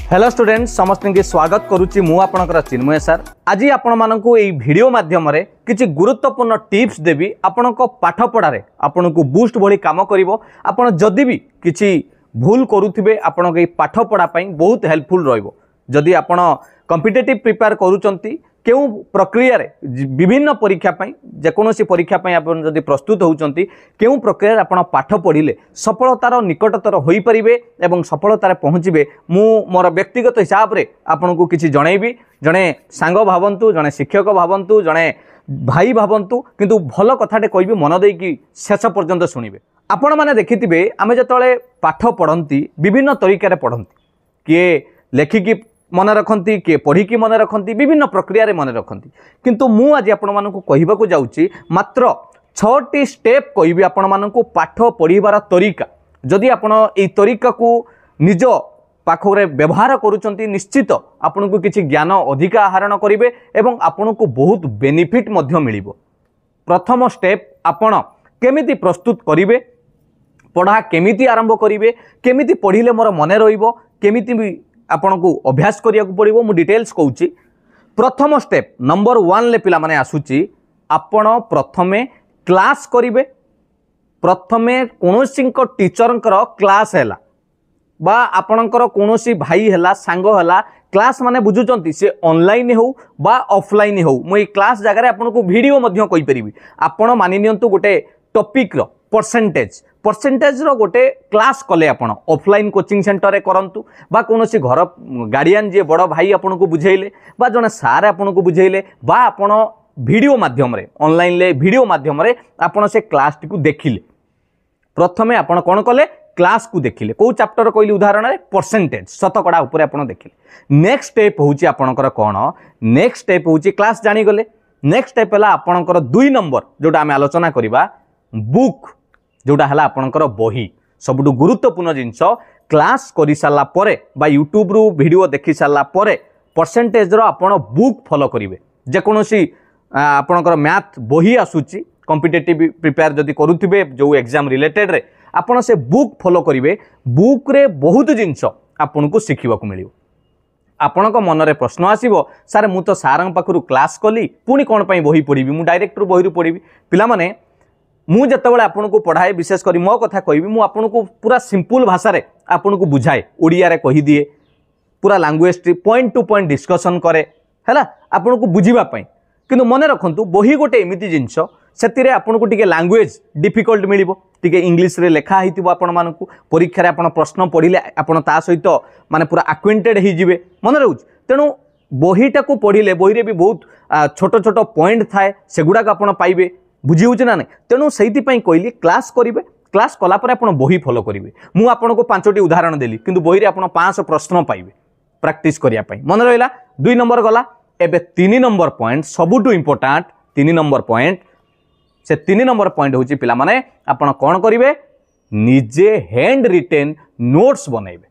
Hello student समस्त के स्वागत करुच्ची मु आपणकर चिन्मय सर। आज आपण मानकु एई वीडियो माध्यम रे किछि गुरुत्वपूर्ण टिप्स देबी आपणक पाठ पढ़ारे आपणकु बूस्ट भली काम करिवो। आपण जदि भी किछि भूल करूथिबे आपणक एई पाठ पढ़ा पई बहुत हेल्पफुल रहइबो। जदि आपण कॉम्पिटिटिव प्रिपेयर करूचंती केउ प्रक्रिया रे विभिन्न परीक्षा पई जेकोनोसी परीक्षा पई आपण जदि प्रस्तुत होउचंती केउ प्रक्रिया आपण पाठ पढ़िले सफलतार निकटतर होई परिबे एवं सफलतार पहुँचबे। मु मोर व्यक्तिगत हिसाब रे आपनकु किछि जणैबी। जणे सांग भावंतु, जणे शिक्षक भावंतु, जणे भाई भावंतु, किंतु भल कथाटे कहबी मन देई कि शेष पर्यंत सुनिबे। आपण माने देखिथिबे आमे जतळे पाठ पढ़ंती विभिन्न तरीका रे पढ़ंती, किए लेखिकी मन रखती, किए पढ़ी मन रखती, विभिन्न प्रक्रिया रे मन रखती। किंतु मु आज आपण मानकु कहिबाकू जाउची मात्र 6टी स्टेप कहबी आपण मानकु पाठ पढ़ीबार तरीका। जदि आपण एई तरीका को निज पाखरे व्यवहार करूचंती निश्चित आपनकु किछि ज्ञान अधिका आहरण करिवे एवं आपनकु बहुत बेनिफिट मध्य मिलिबो। प्रथम स्टेप आपण केमिति प्रस्तुत करिवे, पढ़ा केमिति आरंभ करिवे, केमिति पढ़िले मोर मने रहिबो, केमिति आपन को अभ्यास करिया को पड़िबो। मु डिटेल्स कहूची। प्रथम स्टेप नंबर 1 ले पिला माने आसुची आपण प्रथमे क्लास करिवे। प्रथमे कोनोसी को टीचर क्लास हैला बा आपणकर कोनोसी भाई हैला सांग हैला क्लास माने बुझुचंती से ऑनलाइन हो बा ऑफलाइन हो। मु ए क्लास जगह रे आपन को वीडियो मध्य कहि परिबी। आपण मानि नियंतु गोटे टॉपिक रो परसेंटेज रो गोटे क्लास कले आपण ऑफलाइन कोचिंग सेंटर रे करंतु बा कोनोसी घर गार्डियन जे बड़ भाई आपण को बुझेइले बा जने सार आपण को बुझेइले बा आपण वीडियो माध्यम रे ऑनलाइन ले वीडियो माध्यम रे आपण से क्लास टी को देखिले। प्रथमे आपण कोन कले क्लास को देखिले। को चैप्टर कहली उदाहरण रे परसेंटेज शतकड़ा ऊपर आपण देखिले। नेक्स्ट स्टेप होउची आपणकर कोन, नेक्स्ट स्टेप होउची क्लास जानि गले। नेक्स्ट स्टेप हला आपणकर 2 नंबर जोटा हम आलोचना करिबा बुक, जोटा हला आपणकर बही। सबुठु गुरुत्वपूर्ण जिंस क्लास करि साला परे बा यूट्यूब रु वीडियो देखि साला परे परसेंटेज रो आपण बुक फॉलो करिवे। जे कोनोसी आपणकर मैथ बही आसुची कॉम्पिटिटिव प्रिपेयर जदि करूथिबे जो एग्जाम रिलेटेड रे आपण से बुक फॉलो करिवे। बुक रे बहुत जिंस आपन को सिखिबा को मिलियो। आपणक मन रे प्रश्न आसीबो सर मु तो सारंग पाखरु क्लास कली पुनी कोन पई बही पढिबी, मु डायरेक्ट रु बही रु पढिबी। पिला माने मु जतबेले आपन को पढ़ाए विशेष करी मो कथा कहबी मु आपन को पूरा सिंपल भाषा रे आपन को बुझाए, ओडिया रे कहि दिए, पूरा language point two point discussion करे हैला आपन को बुझिबा पई। किंतु मने रखंतु बही गोटे एमिति जिंस सेतिरे आपन को टिके लैंग्वेज डिफिकल्ट मिलिबो, टिके इंग्लिश रे लेखा हितिबो। आपन मानकु परीक्षा रे आपन प्रश्न पढ़िले आपन ता सहित माने पूरा एक्वेंटेड हि जिवे मने रहउछ। तेनु बहीटा को पढ़िले बही रे भी बहुत छोट छोट पॉइंट थाए सेगुडा को आपन पाइबे, बुझी होउछ ना नै। तेनु सेहिति पई कहली क्लास करिवे। क्लास कला परे आपन बही फॉलो करिवे। मु आपन को 5टी उदाहरण देली किंतु बही रे आपन 500 प्रश्न पाइबे प्रैक्टिस करिया पई। मन रहला 2 नंबर गला। एबे 3 नंबर पॉइंट सबुटु इंपोर्टेंट 3 नंबर पॉइंट। से 3 नंबर पॉइंट होउची पिला माने आपन कोन करिवे निजे हैंड रिटेन नोट्स बनेइबे।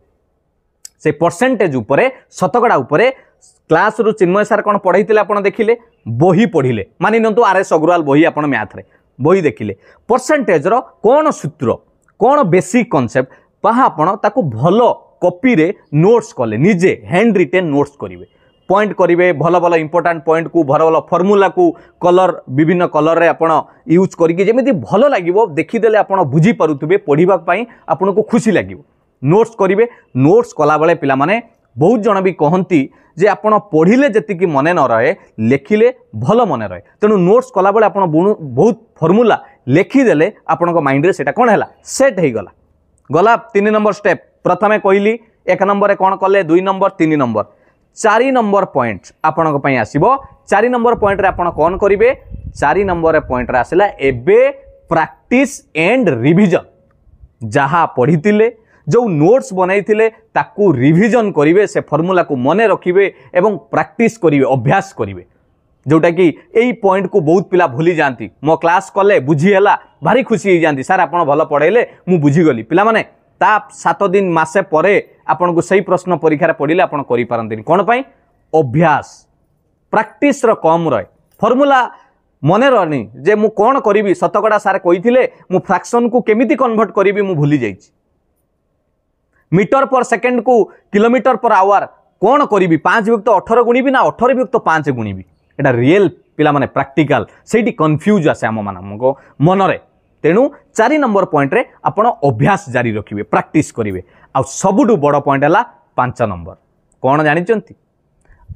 से परसेंटेज ऊपरे शतकड़ा ऊपरे क्लास रु चिन्मय सर कोन पढ़ाइतिले आपन देखिले, बही पढ़िले मानि नंतु आरएस अग्रवाल बही आपन मैथ रे बही देखिले। परसेंटेज रो कोन सूत्र कोन बेसिक कांसेप्ट पहा आपन ताकू भलो कॉपी रे नोट्स कले निजे हैंड रिटेन नोट्स करिवे। पॉइंट करिवे भलो भलो इंपोर्टेंट पॉइंट को भलो भलो फार्मूला को कलर विभिन्न कलर रे आपन यूज करिके जेमिति भलो लागिवो देखि देले आपन बुझी पारुथबे, पढ़िबा पई आपन को खुशी लागिवो। नोट्स करिवे। नोट्स कला बेले पिला माने बहुत जन भी कहती जे आपण पढ़िले जतिकी मने न रहे लेखिले भल मने रहे। तेणु नोट्स कला बेले आपण बहुत फॉर्मूला लेखिदेले आपण माइंड रे सेटा कोन हैला सेट हे गला। गला 3 नंबर स्टेप। प्रथमे कहली 1 नंबर रे कोन कले, 2 नंबर 3 नंबर 4 नंबर पॉइंट आपण पई आसीबो। 4 नंबर पॉइंट रे आपण कोन करिवे, 4 नंबर रे पॉइंट रे आसिला एबे प्रैक्टिस एंड रिवीजन। जहा पढ़ितिले जो नोट्स बनैथिले ताकू रिवीजन करिवे, से फॉर्मूला को मने रखिवे एवं प्रैक्टिस करिवे, अभ्यास करिवे। जोटा कि एई पॉइंट को बहुत पिला भूली जानती। मो क्लास कले बुझी हैला भारी खुशी हो जानती, सर आपण भलो पढ़ाइले मु बुझी गली। पिला माने ता 7 दिन मासे परे आपण को सही प्रश्न परीक्षा रे पढ़िले आपण करि पारंतिनी। कोन पई अभ्यास प्रैक्टिस रो कम रहे, फॉर्मूला मने रहनी जे मु कोन करिवि। शतकड़ा सार कहिथिले मु फ्रैक्शन को केमिति कन्वर्ट करिवि मु भूली जाइछि। मीटर पर सेकेंड को किलोमीटर पर आवर कौन करी 5 विभक्त 18 गुणिबी ना 18 विभक्त 5 गुणिबी एटा रियल पिला माने प्रैक्टिकल सेठी कंफ्यूज आसे आम मानको मनरे। तेणु 4 नंबर पॉइंट रे आपण अभ्यास जारी रखिबे प्रैक्टिस करिवे। आ सबुठु बड़ पॉइंट है 5 नंबर कौन जानिचंती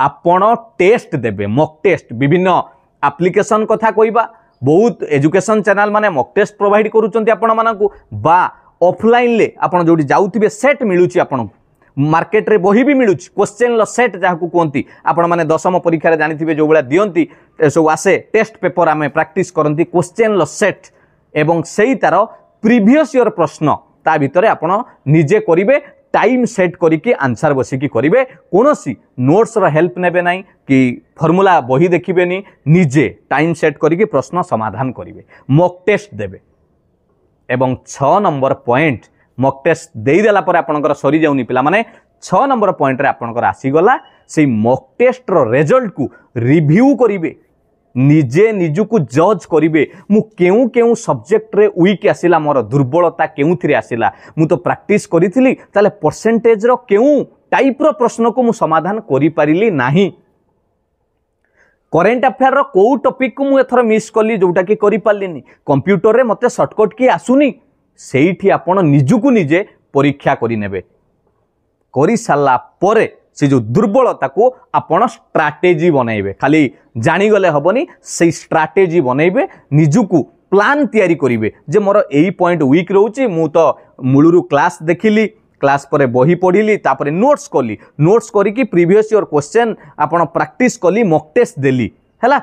आपण टेस्ट देबे मॉक टेस्ट विभिन्न एप्लिकेशन कथा कहबा बहुत एजुकेशन चैनल माने मॉक टेस्ट प्रोवाइड करूचंती आपण मानकू बा ऑफलाइन ले आपण जोडी जाउथिबे सेट मिलुची आपण मार्केट रे बही भी मिलुची क्वेश्चन सेट जहाँ को कहती आपण माने दशम परीक्षा रे जानिथिबे जो बेला दियंती सब आसे टेस्ट पेपर आमे प्रैक्टिस करंती क्वेश्चन सेट एवं सेही तार प्रीवियस ईयर प्रश्न ता भितरे आपण निजे करिवे टाइम सेट करिके आंसर बसिकी करिवे कोनोसी नोट्स रो हेल्प नेबे नाही कि फॉर्मूला बही देखिबेनी निजे टाइम सेट करिके प्रश्न समाधान करिवे मॉक टेस्ट देबे। एवं 6 नंबर पॉइंट मॉक टेस्ट देई देला पर आपनकर सरी जाउनी पिला माने 6 नंबर पॉइंट रे आपनकर आसी गला से मॉक टेस्ट रो रिजल्ट को रिव्यू करिवे निजे निजुकु जज करिवे मु केउ केउ सब्जेक्ट रे वीक आसिला मोर दुर्बलता केउथिरे आसिला मु तो प्रैक्टिस करिथिली ताले परसेंटेज रो केउ टाइप रो प्रश्न को मु समाधान करि पारिली नाही करेंट अफेयर रो को टॉपिक को मु एथर मिस कली जोटा कि करि पारलिनी कंप्यूटर रे मते शॉर्टकट की आसुनी सेठी आपण निजुकु निजे परीक्षा करि नेबे करि साला परे से जो दुर्बलता को आपण स्ट्रैटेजी बनैबे खाली जानी गले हबनी से स्ट्रैटेजी बनैबे निजुकु प्लान तैयारी करिवे जे मोर एई पॉइंट वीक रहउची मु तो मूलरू क्लास देखिली क्लास पर बही पढ़िली तापर नोट्स कली नोट्स करी कि प्रीवियस ईयर क्वेश्चन आपण प्रैक्टिस कली मॉक टेस्ट देली हैला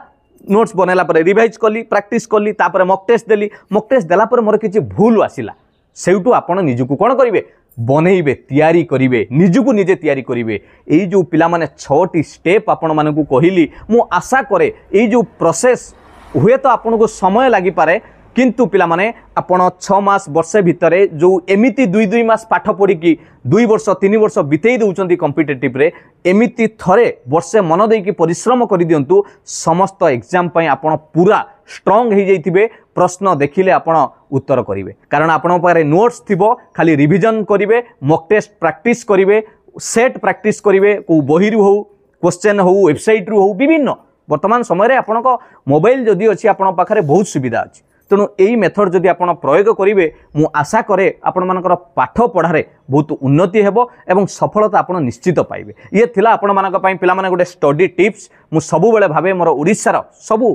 नोट्स बनेला पर रिवाइज कली प्रैक्टिस कली तापर मॉक टेस्ट देली मॉक टेस्ट देला पर मोर किछि भूल आसिला सेउटू आपण निजुकु कोन करिवे बनैबे तैयारी करिवे निजुकु निजे तैयारी करिवे एई जो पिला माने 6टी स्टेप आपण मानकु कहिली मु आशा करे एई जो प्रोसेस हुए तो आपन को समय लागि पारे किंतु पिला माने आपण 6 मास वर्षे भितरे जो एमिति 2 मास पाठ पढ़ी कि 2 वर्ष 3 वर्ष बितेई दउचंती कॉम्पिटिटिव रे एमिति थरे वर्षे मन देकी परिश्रम करि दियंतु समस्त एग्जाम पई आपण पूरा स्ट्रांग हो जाइथिबे प्रश्न देखिले आपण उत्तर करिवे कारण आपण पारे नोट्स थिबो खाली रिवीजन करिवे मॉक टेस्ट प्रैक्टिस करिवे सेट प्रैक्टिस करिवे को बही रु हो क्वेश्चन हो वेबसाइट रु हो विभिन्न वर्तमान समय रे आपण को मोबाइल जदी अछि आपण पाखरे बहुत सुविधा अछि तेणु यही मेथड जदि आप प्रयोग करेंगे मु आशा करे आपण मानकर पाठ पढ़ारे बहुत उन्नति हेबो एवं सफलता आपण निश्चित पाइबे ये थिला आपण मानक पई पिला माने गोटे स्टडी टिप्स मु सबु बेले भाबे मोर ओडिसा रो सबु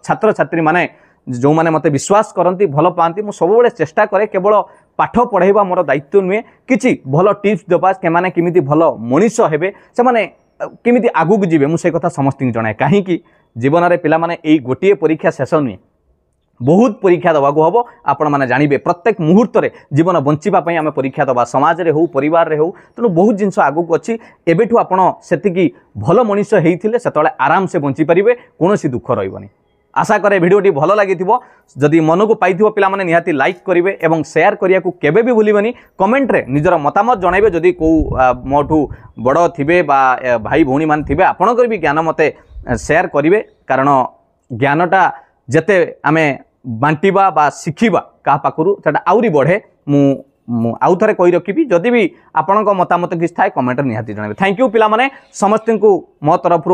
छात्र छात्री माने जो माने मते विश्वास करंती भलो पांती मु सबु बेले चेष्टा करे केवल पाठ पढ़ाइबा मोर दायित्व नुहे किछि भलो टिप्स देबा के माने किमिति भलो मनीष हेबे से माने किमिति आगु जिवे मु से कथा समस्त जणाए काहे कि जीवन रे पिला माने एई गोटिए परीक्षा शेष नुहे बहुत परीक्षा दबाक हम आपण मैंने जानवे प्रत्येक मुहूर्त में जीवन बंचापी आम परीक्षा दबा समाज रे हो परिवार रे हो तेणु बहुत जिनस आगक अच्छी एबेठू आपण सेतिकी भल मनीष होते से आराम से बंची पारे कौन दुख रही आशा करे भिडियोटी भल लगी जदि मन को पाई पिला माने निहाती लाइक करेंगे और शेयर करिया को केबे भी भूलिबनी कमेंट रे निजर मतामत जणाइबे जदि को मोठू बड़ थिबे बा भाई भौणी मान थिबे आपणकर भी ज्ञान मते शेयर करिवे कारण ज्ञानटा जेते आमे बांटिबा बा शिखिबा का पाखरु सेटा आउरी बढ़े मु आउ थरे कहि रखिबी जदि भी आपणक मतामत किछ थाए कमेंट निहाती जणाइबे थैंक यू पिला माने समस्त को मो तरफ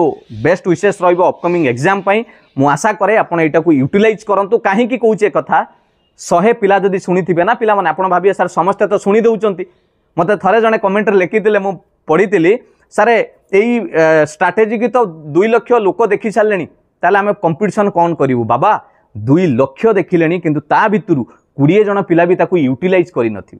बेस्ट विशेष रहिबो अपकमिंग एग्जाम पई मु आशा करे आपण एटा को यूटिलाइज करंतु काहे की कहूचे कथा 100 पिला जदि सुनिथिबे ना पिला माने आपण भाबिए सर समस्त तो सुनि दउचंती मते थरे जणे कमेंट रे लिखि दिले मु पढितिली सर एई स्ट्रैटेजी की तो 2 लाख लोक देखि सारलेनी ताले आमे कंपटीशन कोन करिवु बाबा 2 लाख देखिले किंतु ता भितरु 20 जन पिला भी ताकू यूटिलाइज करि नथि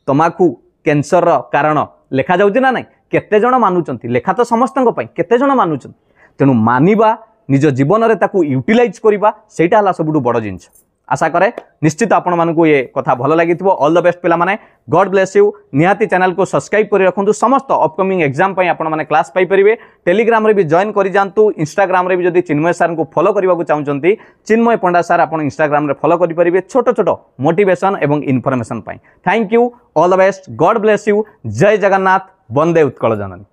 तमाकू कैंसर रो कारण लेखा जाउछि ना नै केते जन मानुचंती लेखा तो समस्तन पई केते जन मानुचंती तेणु मानिबा निज जीवन रे ताकू यूटिलाइज करिबा सेटा हला सबुठु बड़ जिंस आशा करे निश्चित आपण मानकू ये कथा भल लागिथिबो ऑल द बेस्ट पिला माने गॉड ब्लेस यू निहाती चैनल को सब्सक्राइब करि रखंतु समस्त अपकमिंग एग्जाम पई आपण माने क्लास पाई परिबे टेलीग्राम रे भी जॉइन करि जानतु इंस्टाग्राम रे भी जदि चिन्मय सर को फॉलो करबा को चाहउचंती चिन्मय पंडा सर आपण इंस्टाग्राम रे फॉलो करि परिबे छोटो छोटो मोटिवेशन एवं इन्फॉर्मेशन पई thank you all the best God bless you जय जगन्नाथ वंदे उत्कल जननी।